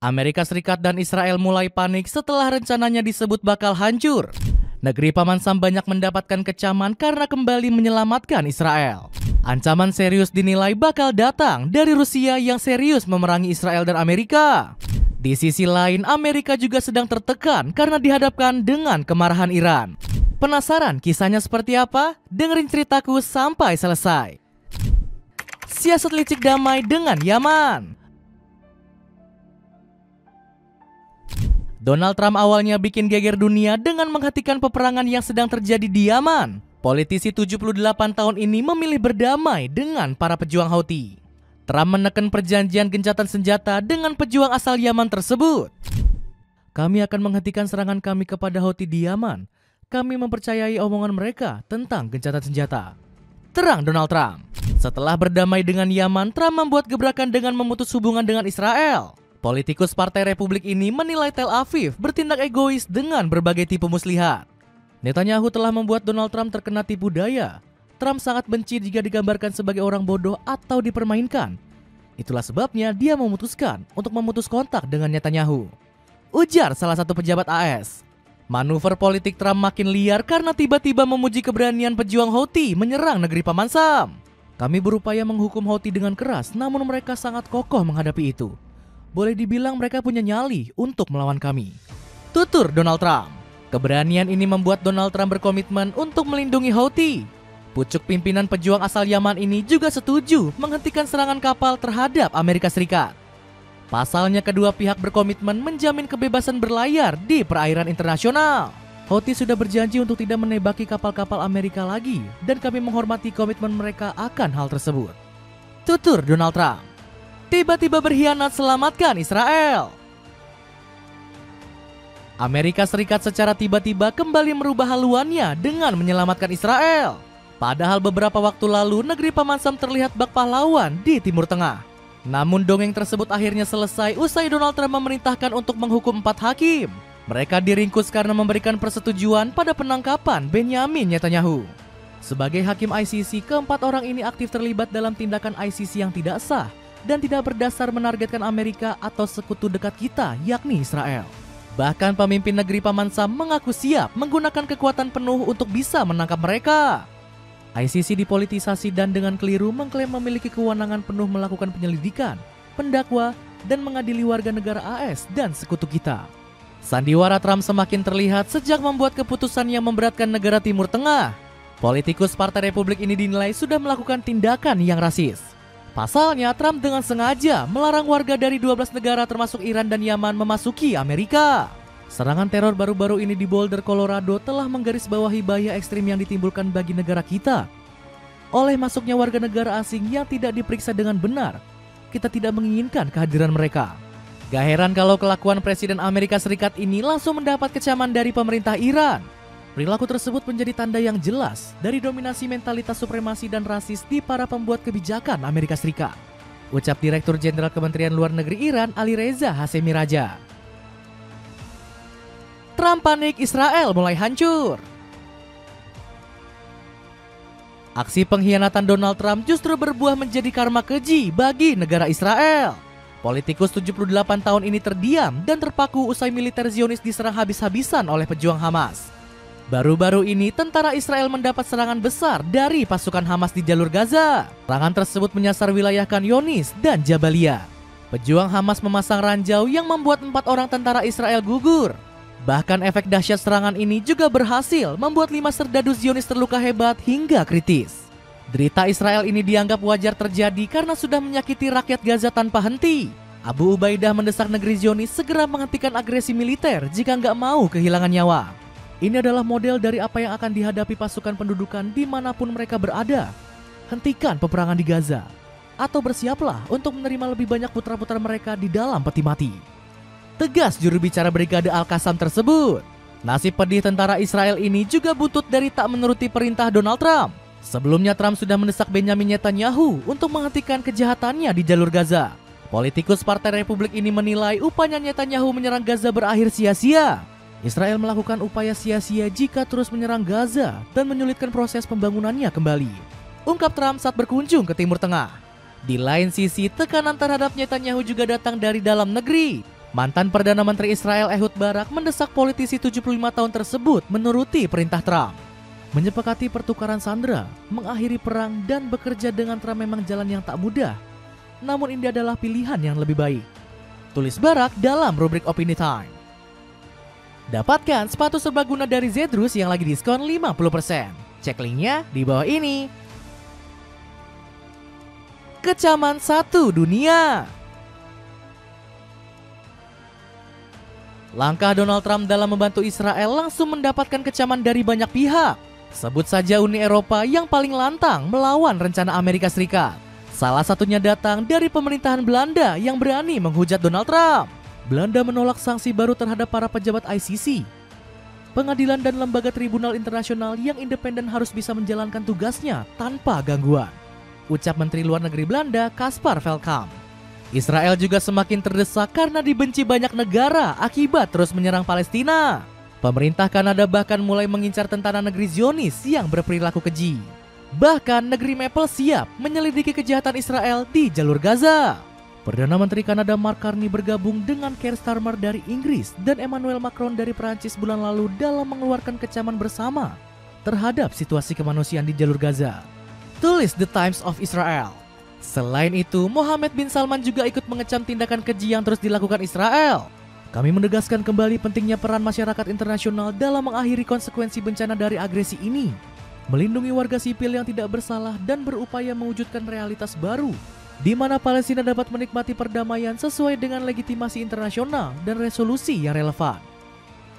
Amerika Serikat dan Israel mulai panik setelah rencananya disebut bakal hancur. Negeri Paman Sam banyak mendapatkan kecaman karena kembali menyelamatkan Israel. Ancaman serius dinilai bakal datang dari Rusia yang serius memerangi Israel dan Amerika. Di sisi lain, Amerika juga sedang tertekan karena dihadapkan dengan kemarahan Iran. Penasaran kisahnya seperti apa? Dengerin ceritaku sampai selesai. Siasat licik damai dengan Yaman. Donald Trump awalnya bikin geger dunia dengan menghentikan peperangan yang sedang terjadi di Yaman. Politisi 78 tahun ini memilih berdamai dengan para pejuang Houthi. Trump menekan perjanjian gencatan senjata dengan pejuang asal Yaman tersebut. Kami akan menghentikan serangan kami kepada Houthi di Yaman. Kami mempercayai omongan mereka tentang gencatan senjata, terang Donald Trump. Setelah berdamai dengan Yaman, Trump membuat gebrakan dengan memutus hubungan dengan Israel. Politikus Partai Republik ini menilai Tel Aviv bertindak egois dengan berbagai tipu muslihat. Netanyahu telah membuat Donald Trump terkena tipu daya. Trump sangat benci jika digambarkan sebagai orang bodoh atau dipermainkan. Itulah sebabnya dia memutuskan untuk memutus kontak dengan Netanyahu, ujar salah satu pejabat AS. Manuver politik Trump makin liar karena tiba-tiba memuji keberanian pejuang Houthi menyerang negeri Paman Sam. Kami berupaya menghukum Houthi dengan keras, namun mereka sangat kokoh menghadapi itu. Boleh dibilang mereka punya nyali untuk melawan kami, tutur Donald Trump. Keberanian ini membuat Donald Trump berkomitmen untuk melindungi Houthi. Pucuk pimpinan pejuang asal Yaman ini juga setuju menghentikan serangan kapal terhadap Amerika Serikat. Pasalnya kedua pihak berkomitmen menjamin kebebasan berlayar di perairan internasional. Houthi sudah berjanji untuk tidak menembaki kapal-kapal Amerika lagi, dan kami menghormati komitmen mereka akan hal tersebut, tutur Donald Trump. Tiba-tiba berkhianat selamatkan Israel. Amerika Serikat secara tiba-tiba kembali merubah haluannya dengan menyelamatkan Israel. Padahal beberapa waktu lalu negeri Paman Sam terlihat bak pahlawan di Timur Tengah. Namun dongeng tersebut akhirnya selesai usai Donald Trump memerintahkan untuk menghukum 4 hakim. Mereka diringkus karena memberikan persetujuan pada penangkapan Benyamin Netanyahu. Sebagai hakim ICC, keempat orang ini aktif terlibat dalam tindakan ICC yang tidak sah dan tidak berdasar menargetkan Amerika atau sekutu dekat kita, yakni Israel. Bahkan pemimpin negeri Paman Sam mengaku siap menggunakan kekuatan penuh untuk bisa menangkap mereka. ICC dipolitisasi dan dengan keliru mengklaim memiliki kewenangan penuh melakukan penyelidikan, pendakwa, dan mengadili warga negara AS dan sekutu kita. Sandiwara Trump semakin terlihat sejak membuat keputusan yang memberatkan negara Timur Tengah. Politikus Partai Republik ini dinilai sudah melakukan tindakan yang rasis. Pasalnya, Trump dengan sengaja melarang warga dari 12 negara termasuk Iran dan Yaman memasuki Amerika. Serangan teror baru-baru ini di Boulder, Colorado telah menggarisbawahi bahaya ekstrim yang ditimbulkan bagi negara kita oleh masuknya warga negara asing yang tidak diperiksa dengan benar. Kita tidak menginginkan kehadiran mereka. Gak heran kalau kelakuan Presiden Amerika Serikat ini langsung mendapat kecaman dari pemerintah Iran. Perilaku tersebut menjadi tanda yang jelas dari dominasi mentalitas supremasi dan rasis di para pembuat kebijakan Amerika Serikat, ucap Direktur Jenderal Kementerian Luar Negeri Iran Ali Reza Hashemi Raja. Trump panik, Israel mulai hancur. Aksi pengkhianatan Donald Trump justru berbuah menjadi karma keji bagi negara Israel. Politikus 78 tahun ini terdiam dan terpaku usai militer Zionis diserang habis-habisan oleh pejuang Hamas. Baru-baru ini, tentara Israel mendapat serangan besar dari pasukan Hamas di jalur Gaza. Serangan tersebut menyasar wilayah Khan Younis dan Jabalia. Pejuang Hamas memasang ranjau yang membuat 4 orang tentara Israel gugur. Bahkan efek dahsyat serangan ini juga berhasil membuat 5 serdadu Zionis terluka hebat hingga kritis. Derita Israel ini dianggap wajar terjadi karena sudah menyakiti rakyat Gaza tanpa henti. Abu Ubaidah mendesak negeri Zionis segera menghentikan agresi militer jika nggak mau kehilangan nyawa. Ini adalah model dari apa yang akan dihadapi pasukan pendudukan dimanapun mereka berada. Hentikan peperangan di Gaza, atau bersiaplah untuk menerima lebih banyak putra-putra mereka di dalam peti mati, tegas juru bicara Brigade Al-Qassam tersebut. Nasib pedih tentara Israel ini juga buntut dari tak menuruti perintah Donald Trump. Sebelumnya Trump sudah mendesak Benyamin Netanyahu untuk menghentikan kejahatannya di jalur Gaza. Politikus Partai Republik ini menilai upaya Netanyahu menyerang Gaza berakhir sia-sia. Israel melakukan upaya sia-sia jika terus menyerang Gaza dan menyulitkan proses pembangunannya kembali, ungkap Trump saat berkunjung ke Timur Tengah. Di lain sisi, tekanan terhadap Netanyahu juga datang dari dalam negeri. Mantan Perdana Menteri Israel Ehud Barak mendesak politisi 75 tahun tersebut menuruti perintah Trump. Menyepakati pertukaran sandera, mengakhiri perang, dan bekerja dengan Trump memang jalan yang tak mudah. Namun ini adalah pilihan yang lebih baik. Tulis Barak dalam rubrik Opini Time. Dapatkan sepatu serbaguna dari Zedrus yang lagi diskon 50%. Cek linknya di bawah ini. Kecaman satu dunia. Langkah Donald Trump dalam membantu Israel langsung mendapatkan kecaman dari banyak pihak. Sebut saja Uni Eropa yang paling lantang melawan rencana Amerika Serikat. Salah satunya datang dari pemerintahan Belanda yang berani menghujat Donald Trump. Belanda menolak sanksi baru terhadap para pejabat ICC. Pengadilan dan lembaga tribunal internasional yang independen harus bisa menjalankan tugasnya tanpa gangguan. Ucap Menteri Luar Negeri Belanda, Caspar Veldkamp. Israel juga semakin terdesak karena dibenci banyak negara akibat terus menyerang Palestina. Pemerintah Kanada bahkan mulai mengincar tentara negeri Zionis yang berperilaku keji. Bahkan negeri Maple siap menyelidiki kejahatan Israel di jalur Gaza. Perdana Menteri Kanada Mark Carney bergabung dengan Keir Starmer dari Inggris dan Emmanuel Macron dari Prancis bulan lalu dalam mengeluarkan kecaman bersama terhadap situasi kemanusiaan di jalur Gaza. Tulis The Times of Israel. Selain itu, Mohammed bin Salman juga ikut mengecam tindakan keji yang terus dilakukan Israel. Kami menegaskan kembali pentingnya peran masyarakat internasional dalam mengakhiri konsekuensi bencana dari agresi ini, melindungi warga sipil yang tidak bersalah dan berupaya mewujudkan realitas baru, di mana Palestina dapat menikmati perdamaian sesuai dengan legitimasi internasional dan resolusi yang relevan.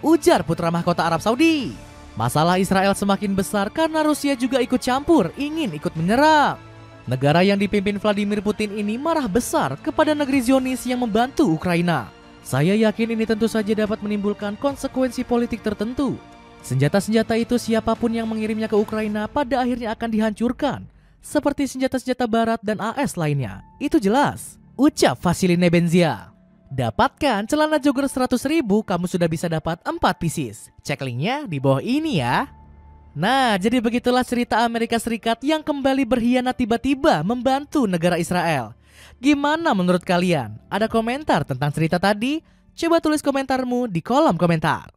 Ujar putra mahkota Arab Saudi. Masalah Israel semakin besar karena Rusia juga ikut campur, ingin ikut menyerang. Negara yang dipimpin Vladimir Putin ini marah besar kepada negeri Zionis yang membantu Ukraina. Saya yakin ini tentu saja dapat menimbulkan konsekuensi politik tertentu. Senjata-senjata itu siapapun yang mengirimnya ke Ukraina pada akhirnya akan dihancurkan, seperti senjata-senjata Barat dan AS lainnya. Itu jelas, ucap Vasily Nebenzia. Dapatkan celana jogger 100.000, kamu sudah bisa dapat 4 pieces. Cek linknya di bawah ini ya. Nah, jadi begitulah cerita Amerika Serikat yang kembali berkhianat tiba-tiba membantu negara Israel. Gimana menurut kalian? Ada komentar tentang cerita tadi? Coba tulis komentarmu di kolom komentar.